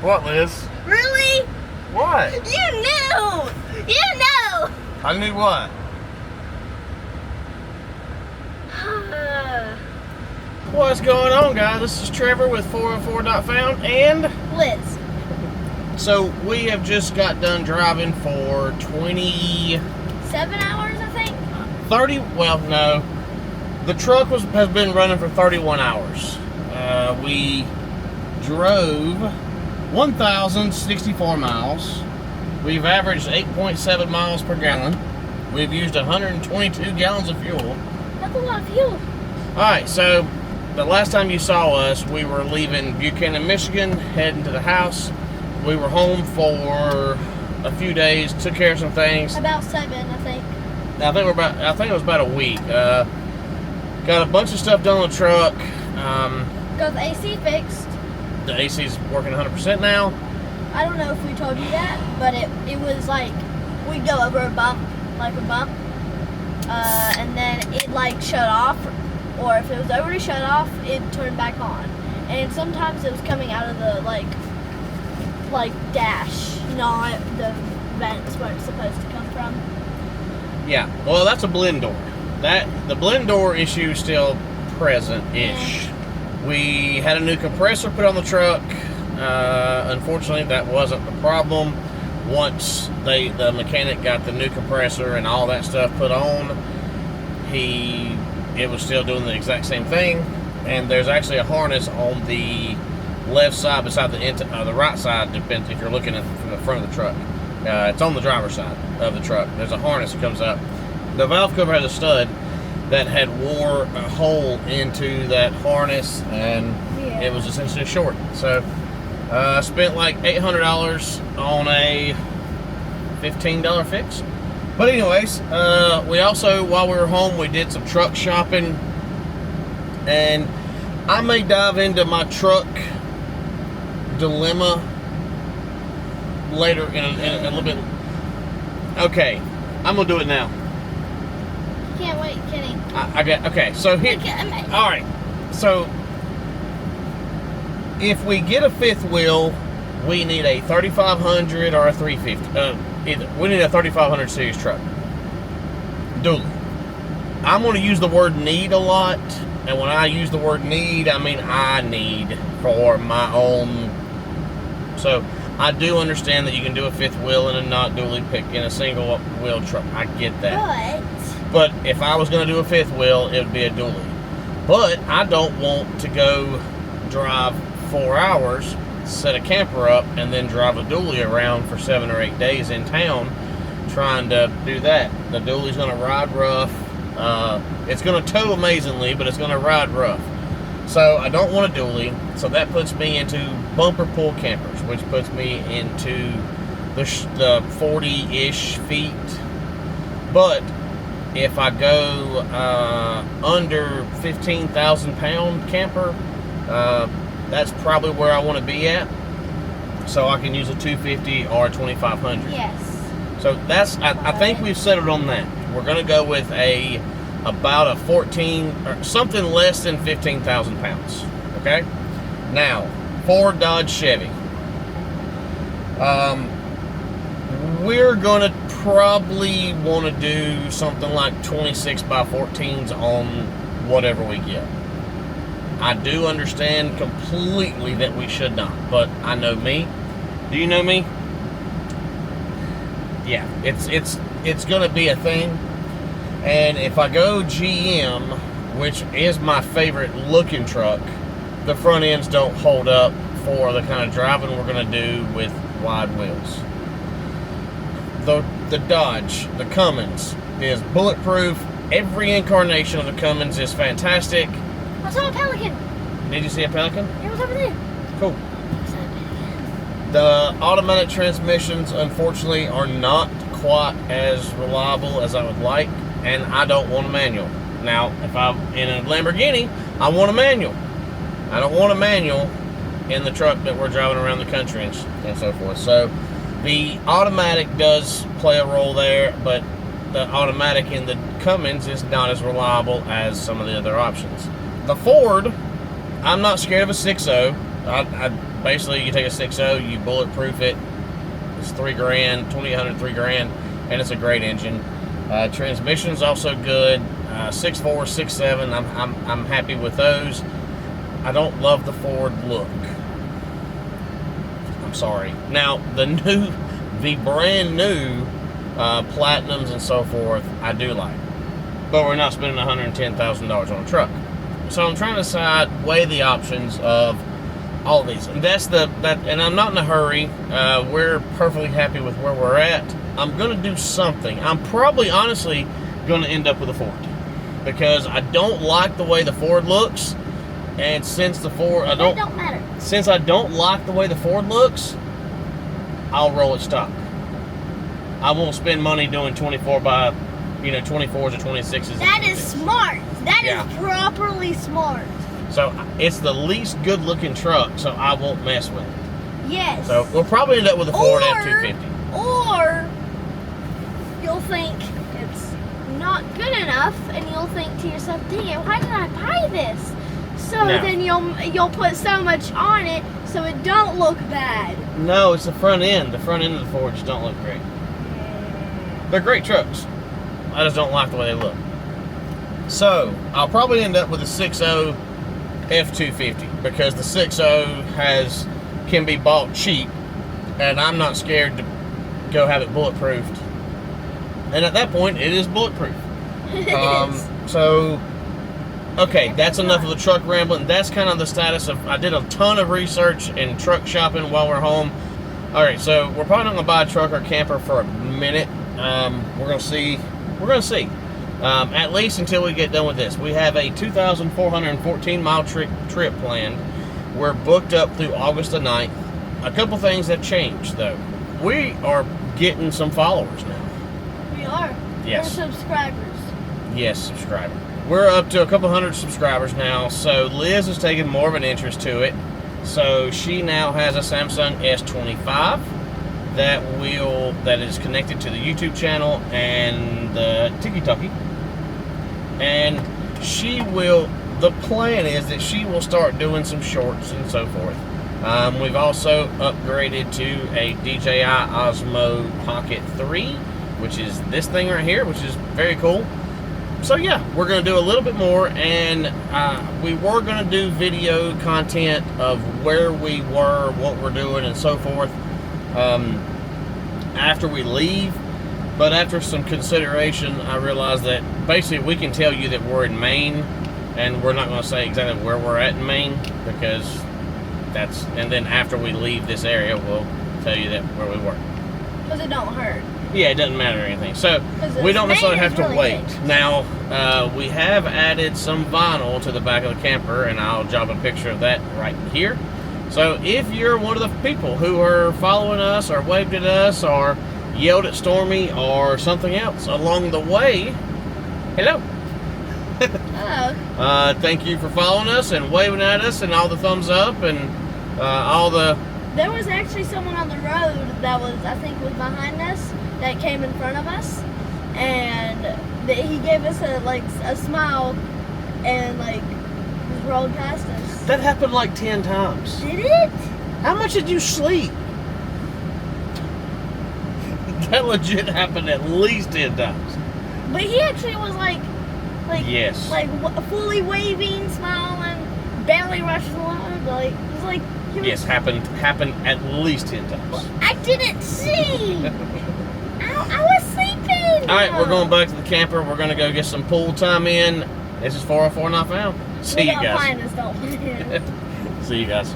What, Liz? Really? What? You knew! You knew! I knew what? What's going on, guys? This is Trevor with 404.found and Liz. So we have just got done driving for 7 hours, I think. 30. Well, no, the truck has been running for 31 hours. We drove 1,064 miles. We've averaged 8.7 miles per gallon. We've used 122 gallons of fuel. That's a lot of fuel. All right, so the last time you saw us, we were leaving Buchanan, Michigan, heading to the house. We were home for a few days, took care of some things. About 7, I think. I think it was about a week. Got a bunch of stuff done on the truck. Got the AC fixed. The AC's working 100% now. I don't know if we told you that, but it was like we'd go over a bump, and then it like shut off, or if it was already shut off, it turned back on. And sometimes it was coming out of the like dash, not the vents where it's supposed to come from. Yeah, well, that's a blend door. The blend door issue is still present-ish. Yeah. We had a new compressor put on the truck. Unfortunately, that wasn't the problem. Once the mechanic got the new compressor and all that stuff put on, it was still doing the exact same thing. And there's actually a harness on the left side beside the right side, depends if you're looking at from the front of the truck. It's on the driver's side of the truck. There's a harness that comes up. The valve cover has a stud that had wore a hole into that harness, and It was essentially a short. So I spent like $800 on a $15 fix. But anyways, we also, while we were home, we did some truck shopping, and I may dive into my truck dilemma later in a little bit. Okay, I'm gonna do it now. Can't wait, Kenny. Okay, so here. All right, so if we get a fifth wheel, we need a 3500 or a 350. Either we need a 3500 series truck. Dually. I'm going to use the word need a lot, and when I use the word need, I mean I need for my own. So I do understand that you can do a fifth wheel in a not dually pick in a single wheel truck. I get that. But if I was going to do a fifth wheel, it would be a dually. But I don't want to go drive 4 hours, set a camper up, and then drive a dually around for 7 or 8 days in town trying to do that. The dually's going to ride rough. It's going to tow amazingly, but it's going to ride rough. So I don't want a dually. So that puts me into bumper pull campers, which puts me into the 40-ish feet. But if I go under 15,000 pound camper, that's probably where I want to be at. So I can use a 250 or a 2500. Yes. So that's, I think we've settled on that. We're going to go with about a 14 or something less than 15,000 pounds. Okay. Now, Ford, Dodge, Chevy. We're going to probably want to do something like 26 by 14s on whatever we get. I do understand completely that we should not, but I know me. Do you know me? Yeah, it's going to be a thing. And if I go GM, which is my favorite looking truck, the front ends don't hold up for the kind of driving we're going to do with wide wheels. The Dodge, the Cummins, is bulletproof. Every incarnation of the Cummins is fantastic. I saw a pelican. Did you see a pelican? It was over there. Cool. The automatic transmissions, unfortunately, are not quite as reliable as I would like, and I don't want a manual. Now, if I'm in a Lamborghini, I want a manual. I don't want a manual in the truck that we're driving around the country and so forth. So the automatic does play a role there, but the automatic in the Cummins is not as reliable as some of the other options. The Ford, I'm not scared of a 6.0. basically you take a 6.0, you bulletproof it. It's $3,000, 2,800, $3,000, and it's a great engine. Transmission's also good. 6.4, 6.7. I'm happy with those. I don't love the Ford look. I'm sorry. Now the brand new Platinums and so forth, I do like, but we're not spending $110,000 on a truck. So I'm trying to weigh the options of all of these, and and I'm not in a hurry. We're perfectly happy with where we're at. I'm gonna do something. I'm probably honestly gonna end up with a Ford because I don't like the way the Ford looks, and since the Ford That don't matter. Since I don't like the way the Ford looks, I'll roll it stock. I won't spend money doing 24s or 26s. That is smart. That is properly smart. So it's the least good looking truck, so I won't mess with it. Yes. So we'll probably end up with a Ford F-250. Or you'll think it's not good enough, and you'll think to yourself, dang it, why did I buy this? So then you'll put so much on it so it don't look bad. No, it's the front end. The front end of the Fords don't look great. They're great trucks. I just don't like the way they look. So I'll probably end up with a 6.0 F-250 because the 6.0 can be bought cheap, and I'm not scared to go have it bulletproofed. And at that point, it is bulletproof. So, okay, that's enough of the truck rambling. That's kind of the status of. I did a ton of research and truck shopping while we're home. All right, so we're probably not gonna buy a truck or camper for a minute. We're gonna see. We're gonna see. At least until we get done with this. We have a 2,414 mile trip planned. We're booked up through August the 9th. A couple things have changed though. We are getting some followers now. We are. Yes. We're subscribers. Yes, subscriber. We're up to a couple hundred subscribers now, so Liz is taking more of an interest to it. So she now has a Samsung S25 that is connected to the YouTube channel and the Tiki-Taki. And the plan is that she will start doing some shorts and so forth. We've also upgraded to a DJI Osmo Pocket 3, which is this thing right here, which is very cool. So yeah, we're going to do a little bit more, and we were going to do video content of where we were, what we're doing, and so forth after we leave. But after some consideration, I realized that basically we can tell you that we're in Maine, and we're not going to say exactly where we're at in Maine, because and then after we leave this area, we'll tell you that where we were. Because it don't hurt. Yeah, it doesn't matter or anything. So we don't necessarily have to really wait. big. Now, we have added some vinyl to the back of the camper, and I'll drop a picture of that right here. So if you're one of the people who are following us or waved at us or yelled at Stormy or something else along the way, hello. Hello. Thank you for following us and waving at us and all the thumbs up and all the... There was actually someone on the road that I think was behind us that came in front of us, and he gave us a smile and just rolled past us. That happened like 10 times. Did it? How much did you sleep? That legit happened at least 10 times. But he actually was yes, fully waving, smiling, barely rushing along. Yes, happened at least 10 times. I didn't see. I was sleeping. All right, we're going back to the camper. We're going to go get some pool time in. This is 404 Not Found. See you guys. Find us, don't. See you guys.